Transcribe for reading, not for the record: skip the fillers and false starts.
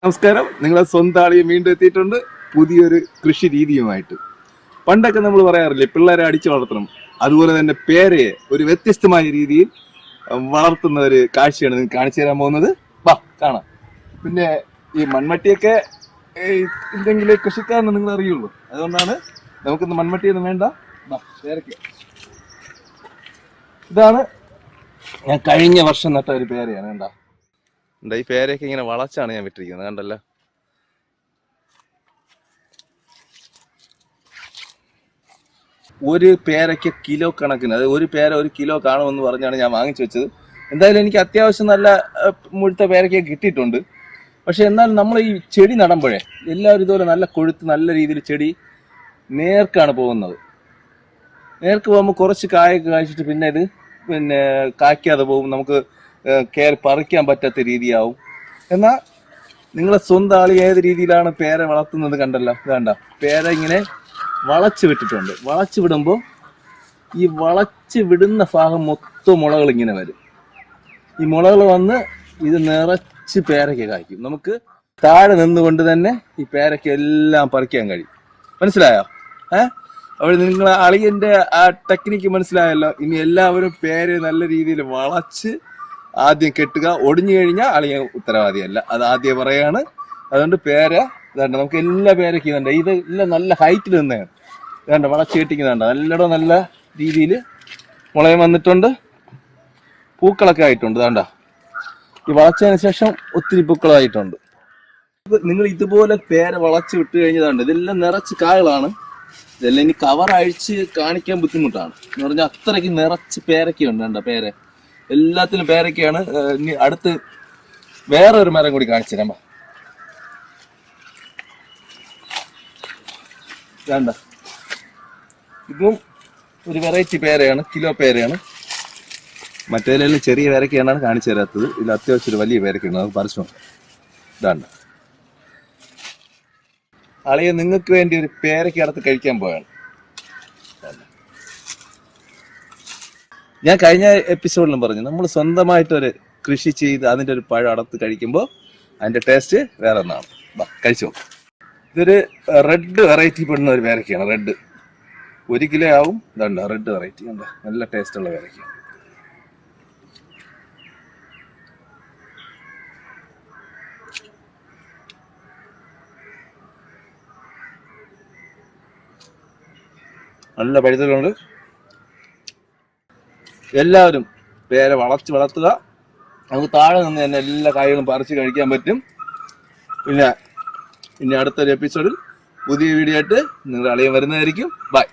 നമസ്കാരം, നിങ്ങളെ സ്വന്തം ആളിയെ വീണ്ടും എത്തിയിട്ടുണ്ട് പുതിയൊരു കൃഷി രീതിയുമായിട്ട്. പണ്ടൊക്കെ നമ്മൾ പറയാറില്ലേ പിള്ളേരെ അടിച്ചു വളർത്തണം, അതുപോലെ തന്നെ പേരയെ ഒരു വ്യത്യസ്തമായ രീതിയിൽ വളർത്തുന്ന ഒരു കാഴ്ചയാണ് നിങ്ങൾക്ക് കാണിച്ചു തരാൻ പോകുന്നത്. വാ കാണാം. പിന്നെ ഈ മൺമട്ടിയൊക്കെ ഇല്ലെങ്കിൽ കൃഷിക്കാരന് നിങ്ങൾ അറിയുള്ളൂ, അതുകൊണ്ടാണ് നമുക്കിന്ന് മൺമട്ടിയൊന്നും വേണ്ട. പേരയ്ക്ക ഇതാണ് ഞാൻ കഴിഞ്ഞ വർഷം നട്ട ഒരു പേരയാണ്. കണ്ട ഈ പേരയൊക്കെ ഇങ്ങനെ വളച്ചാണ് ഞാൻ വിട്ടിരിക്കുന്നത്, കണ്ടല്ലോ. ഒരു പേരയ്ക്ക് കിലോ കണക്കിന്, അത് ഒരു പേര 1 കിലോ കാണുമെന്ന് പറഞ്ഞാണ് ഞാൻ വാങ്ങിച്ചു വെച്ചത്. എന്തായാലും എനിക്ക് അത്യാവശ്യം നല്ല മുഴുത്ത പേരയ്ക്ക് കിട്ടിയിട്ടുണ്ട്. പക്ഷെ എന്നാൽ നമ്മൾ ഈ ചെടി നടുമ്പോഴേ എല്ലാവരും ഇതുപോലെ നല്ല കൊഴുത്ത് നല്ല രീതിയിൽ ചെടി നേർക്കാണ് പോകുന്നത്. നേർക്ക് പോകുമ്പോൾ കുറച്ച് കായൊക്കെ കായ്ച്ചിട്ട് പിന്നെ ഇത് കായ്ക്കാതെ പോകും, നമുക്ക് കയറി പറിക്കാൻ പറ്റാത്ത രീതിയാവും. എന്നാൽ നിങ്ങളെ സ്വന്തം ആളി ഏത് രീതിയിലാണ് പേര വളർത്തുന്നത് കണ്ടല്ലോ. വേണ്ട, പേര ഇങ്ങനെ വളച്ച് വിട്ടിട്ടുണ്ട്. വളച്ച് വിടുമ്പോൾ ഈ വളച്ച് വിടുന്ന ഭാഗം മൊത്തം മുളകൾ ഇങ്ങനെ വരും. ഈ മുളകൾ വന്ന് ഇത് നിറച്ച് പേരയ്ക്ക കായ്ക്കും. നമുക്ക് താഴെ നിന്നുകൊണ്ട് തന്നെ ഈ പേരയ്ക്ക എല്ലാം പറിക്കാൻ കഴിയും. മനസ്സിലായോ? അവിടെ നിങ്ങളെ അളിയന്റെ ആ ടെക്നിക്ക് മനസ്സിലായല്ലോ. ഇനി എല്ലാവരും പേര് നല്ല രീതിയിൽ വളച്ച് ആദ്യം കെട്ടുക. ഒടിഞ്ഞു കഴിഞ്ഞാൽ അളിയൻ ഉത്തരവാദിയല്ല, അത് ആദ്യം പറയാണ്. അതുകൊണ്ട് പേര ഇതാണ്ട് നമുക്ക് എല്ലാ പേരയ്ക്കുന്നുണ്ട്. ഇത് എല്ലാം നല്ല ഹൈറ്റിൽ നിന്നാണ് ഇതാണ്ട് വളച്ച് കെട്ടിക്കുന്നുണ്ട്. നല്ലോണം നല്ല രീതിയിൽ മുളയും വന്നിട്ടുണ്ട്, പൂക്കളൊക്കെ ആയിട്ടുണ്ട്. ഇതാണ്ട ഈ വളച്ചതിന് ശേഷം ഒത്തിരി പൂക്കളായിട്ടുണ്ട്. നിങ്ങൾ ഇതുപോലെ പേര വളച്ച് വിട്ട് കഴിഞ്ഞതാണ്. ഇതെല്ലാം നിറച്ച് കായകളാണ്. ഇതെല്ലാം ഇനി കവർ അഴിച്ച് കാണിക്കാൻ ബുദ്ധിമുട്ടാണ് എന്ന് പറഞ്ഞാൽ അത്രയ്ക്ക് നിറച്ച് പേരയ്ക്കുണ്ട്. കണ്ട പേര എല്ലാത്തിലും പേരയ്ക്കാണ്. ഇനി അടുത്ത് വേറെ ഒരു മരം കൂടി കാണിച്ചു തരാം. വേണ്ട, ഇതും ഒരു വെറൈറ്റി പേരയാണ്, കിലോ പേരയാണ്. മറ്റേതെല്ലാം ചെറിയ പേരയ്ക്കാണ് കാണിച്ചു തരാത്തത്. ഇതിൽ അത്യാവശ്യം ഒരു വലിയ പേരയ്ക്കാണ്, അത് പറിച്ചു. ഇതാണ്ട് അളിയെ നിങ്ങൾക്ക് വേണ്ടി ഒരു പേരയ്ക്ക് അടുത്ത് കഴിക്കാൻ പോയാണ്. ഞാൻ കഴിഞ്ഞ എപ്പിസോഡിലും പറഞ്ഞു, നമ്മൾ സ്വന്തമായിട്ടൊരു കൃഷി ചെയ്ത് അതിൻ്റെ ഒരു പഴം അടത്ത് കഴിക്കുമ്പോൾ അതിൻ്റെ ടേസ്റ്റ് വേറെ ഒന്നാണ്. കഴിച്ചോ. ഇതൊരു റെഡ് വെറൈറ്റി പെടുന്ന ഒരു പേരയ്ക്കാണ്. റെഡ് 1 കിലോ ആവും. ഇതുണ്ട് റെഡ് വെറൈറ്റി, ഉണ്ട് നല്ല ടേസ്റ്റുള്ള പേരയ്ക്ക. നല്ല പഴുത്തലുണ്ട്. എല്ലാവരും പേര വളർത്തുക. നമുക്ക് താഴെ നിന്ന് തന്നെ എല്ലാ കായകളും പറിച്ച് കഴിക്കാൻ പറ്റും. പിന്നെ അടുത്തൊരു എപ്പിസോഡിൽ പുതിയ വീഡിയോ ആയിട്ട് നിങ്ങൾ അളിയൻ വരുന്നതായിരിക്കും. ബൈ.